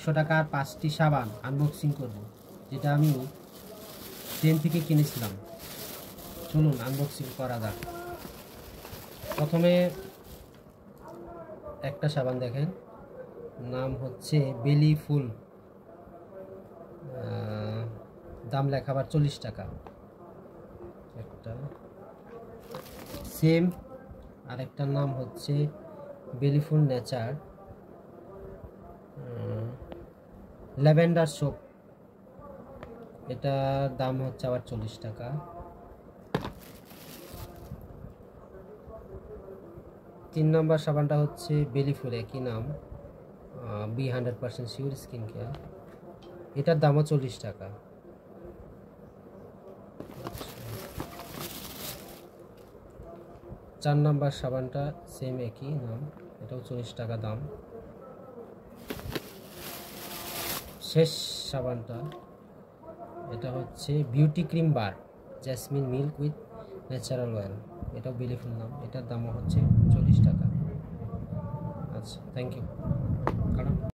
100 টাকার 5টি সাবান আনবক্সিং করব, যেটা আমি ট্রেন থেকে কিনেছিলাম। চলুন আনবক্সিং করা যাক। প্রথমে একটা সাবান দেখেন, নাম হচ্ছে বেলি ফুল, দাম লেখা আবার 40 টাকা। একটা সেম আরেকটার নাম হচ্ছে বেলিফুল নেচার ল্যাভেন্ডার সোপ, এটার দাম হচ্ছে আবার 40 টাকা। 3 নম্বর সাবানটা হচ্ছে বেলিফুল, একই নাম, বি 100% শিওর স্কিন কেয়ার, এটার দামও 40 টাকা। 4 নম্বর সাবানটা সেম একই নাম, এটাও 40 টাকা দাম। শেষ সাবানটা এটা হচ্ছে beauty cream bar jasmine milk with natural oil, এটাও বেলিফুল নাম, এটার দামও হচ্ছে 40 টাকা। আচ্ছা, থ্যাংক ইউ।